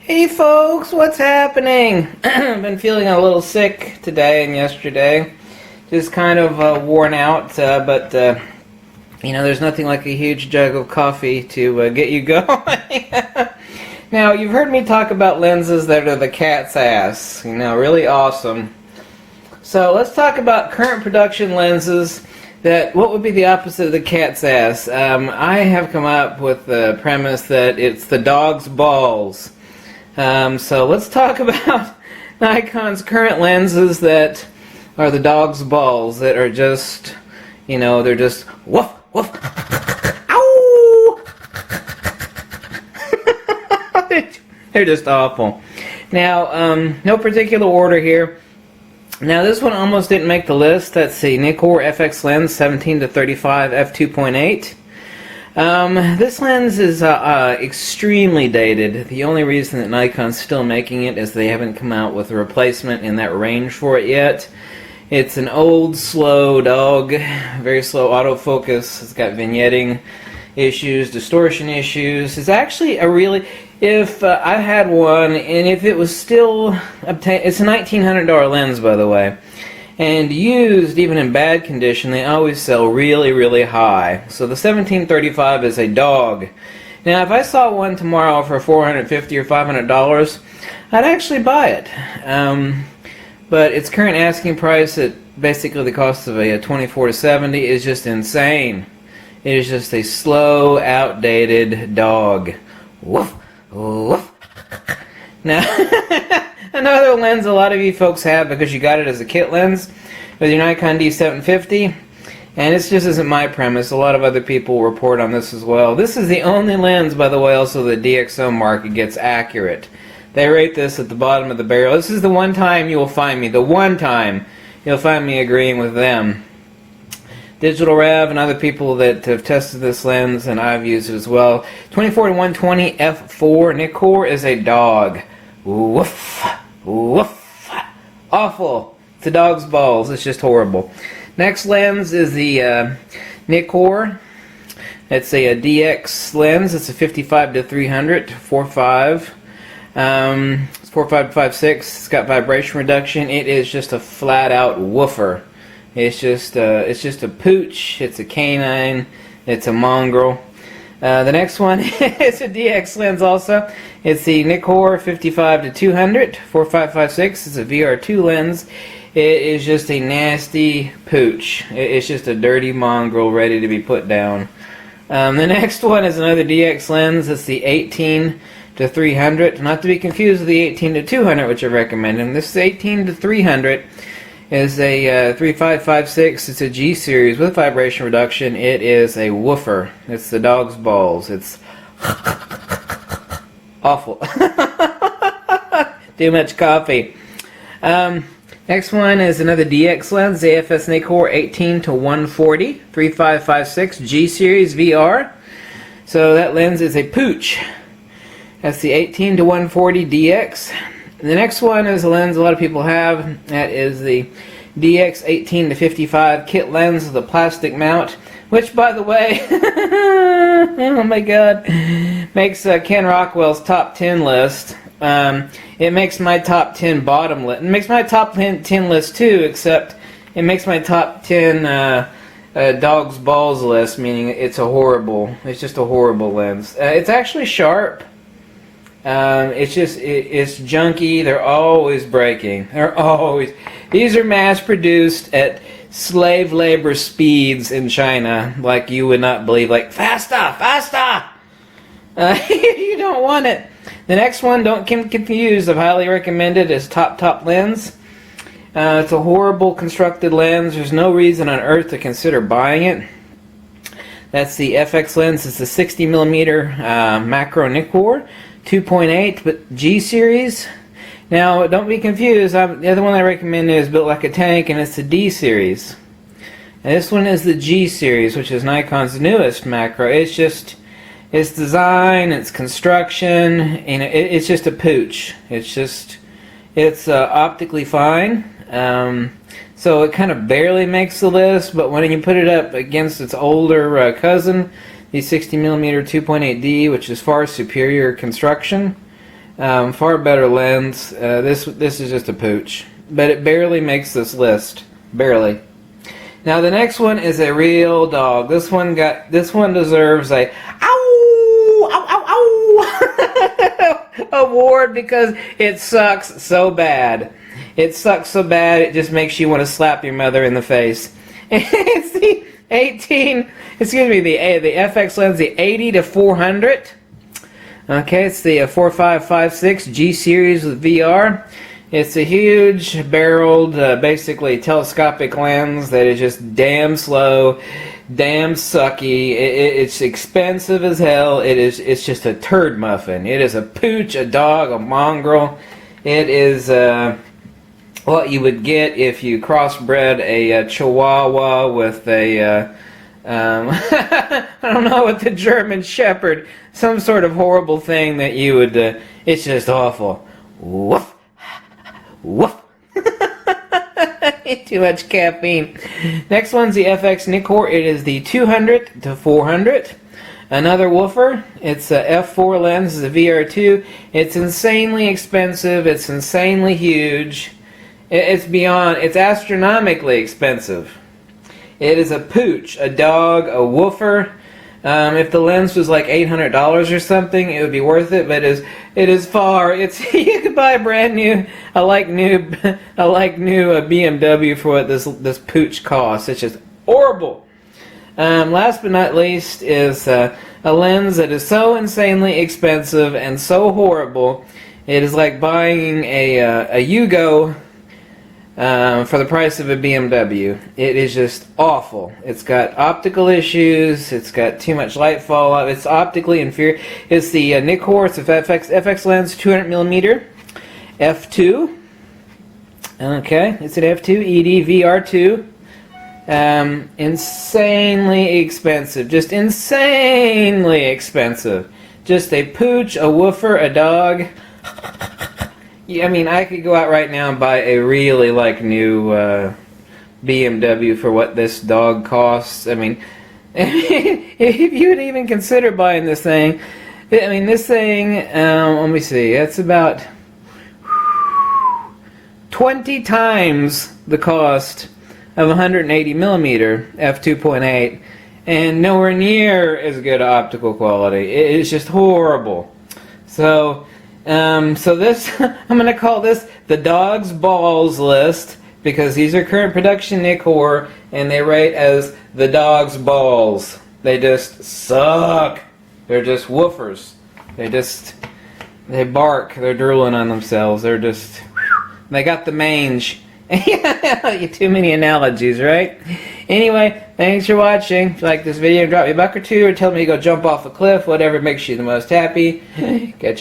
Hey folks, what's happening? I've been feeling a little sick today and yesterday. Just kind of worn out, but you know, there's nothing like a huge jug of coffee to get you going. Now, you've heard me talk about lenses that are the cat's ass. You know, really awesome. So let's talk about current production lenses that, what would be the opposite of the cat's ass? I have come up with the premise that it's the dog's balls. So let's talk about Nikon's current lenses that are the dog's balls, that are just, you know, they're just woof, woof, ow! They're just awful. Now, no particular order here. Now, this one almost didn't make the list. That's the Nikkor FX lens 17-35 f2.8. This lens is extremely dated. The only reason that Nikon's still making it is they haven't come out with a replacement in that range for it yet. It's an old, slow dog, very slow autofocus. It's got vignetting issues, distortion issues. It's actually a really, if I had one, and if it was still obtained, it's a $1,900 lens, by the way. And used, even in bad condition, they always sell really, really high. So the 1735 is a dog. Now, if I saw one tomorrow for $450 or $500, I'd actually buy it. But its current asking price at basically the cost of a 24-70 is just insane. It is just a slow, outdated dog. Woof, woof. Now, another lens a lot of you folks have because you got it as a kit lens with your Nikon D750, and this just isn't my premise. A lot of other people report on this as well. This is the only lens, by the way, also the DxO market gets accurate. They rate this at the bottom of the barrel. This is the one time you will find me, agreeing with them. Digital Rev and other people that have tested this lens, and I've used it as well. 24-120 f4 Nikkor is a dog. Woof, woof, awful. It's a dog's balls. It's just horrible. Next lens is the Nikkor. It's a DX lens. It's a 55-300 4.5. It's 4.5-5.6. It's got vibration reduction. It is just a flat-out woofer. It's just a pooch. It's a canine. It's a mongrel. The next one is a DX lens also. It's the Nikkor 55-200 4.5-5.6. It's a VR2 lens. It is just a nasty pooch. It's just a dirty mongrel ready to be put down. The next one is another DX lens. It's the 18-300. Not to be confused with the 18-200, which I recommend. And this is 18-300. Is a 3.5-5.6. It's a G series with vibration reduction. It is a woofer. It's the dog's balls. It's awful. Too much coffee. Next one is another DX lens, AFS Nikkor 18-140 3.5-5.6 G series VR. So that lens is a pooch. That's the 18-140 DX. The next one is a lens a lot of people have. That is the DX 18-55 kit lens with a plastic mount, which, by the way, oh my god, makes Ken Rockwell's top 10 list. It makes my top 10 bottom list. It makes my top 10 list too, except it makes my top 10 dog's balls list, meaning it's just a horrible lens. It's actually sharp. It's junky. They're always breaking. These are mass produced at slave labor speeds in China, like you would not believe. Like, faster! You don't want it. The next one, don't get confused. I've highly recommended is top lens. It's a horrible constructed lens. There's no reason on earth to consider buying it. That's the FX lens. It's the 60mm macro Nikkor. 2.8, but G series. Now, don't be confused. The other one I recommend is built like a tank, and it's the D series. And this one is the G series, which is Nikon's newest macro. It's design, its construction, and it's just a pooch. It's optically fine. So it kind of barely makes the list, but when you put it up against its older cousin, the 60mm 2.8D, which is far superior construction, Far better lens. This is just a pooch, but it barely makes this list. Barely. Now the next one is a real dog. This one deserves a ow ow ow ow award because it sucks so bad. It sucks so bad it just makes you want to slap your mother in the face. It's the the FX lens, the 80-400. Okay, it's the 4556 G series with VR. It's a huge barreled, basically telescopic lens that is just damn slow, damn sucky. It's expensive as hell. It's just a turd muffin. It is a pooch, a dog, a mongrel. It is what you would get if you crossbred a Chihuahua with a I don't know, with the German Shepherd. Some sort of horrible thing that you would, it's just awful. Woof! Woof! Too much caffeine. Next one's the FX Nikkor. It is the 200-400. Another woofer. It's a f4 lens. It's a VR2. It's insanely expensive. It's insanely huge. It's astronomically expensive. It is a pooch, a dog, a woofer. If the lens was like $800 or something, it would be worth it. But it is far. You could buy a brand new, a like new BMW for what this pooch costs. It's just horrible. Last but not least is a lens that is so insanely expensive and so horrible. It is like buying a Yugo. For the price of a BMW. It is just awful. It's got optical issues. It's got too much light fallout. It's optically inferior. It's the Nikkor. It's a FX lens, 200mm, f2. Okay, it's an f2 ED VR2. Insanely expensive. Just insanely expensive. Just a pooch, a woofer, a dog. Yeah, I mean, I could go out right now and buy a really new BMW for what this dog costs. I mean, if you would even consider buying this thing, I mean, this thing, let me see, it's about 20 times the cost of 180mm f2.8, and nowhere near as good optical quality. It is just horrible. So this, I'm going to call this the Dog's Balls list, because these are current production Nikkor, and they rate as the Dog's Balls. They just suck. They're just woofers. They bark. They're drooling on themselves. They got the mange. Too many analogies, right? Anyway, thanks for watching. If you like this video, drop me a buck or two, or tell me to go jump off a cliff. Whatever makes you the most happy. Catch you.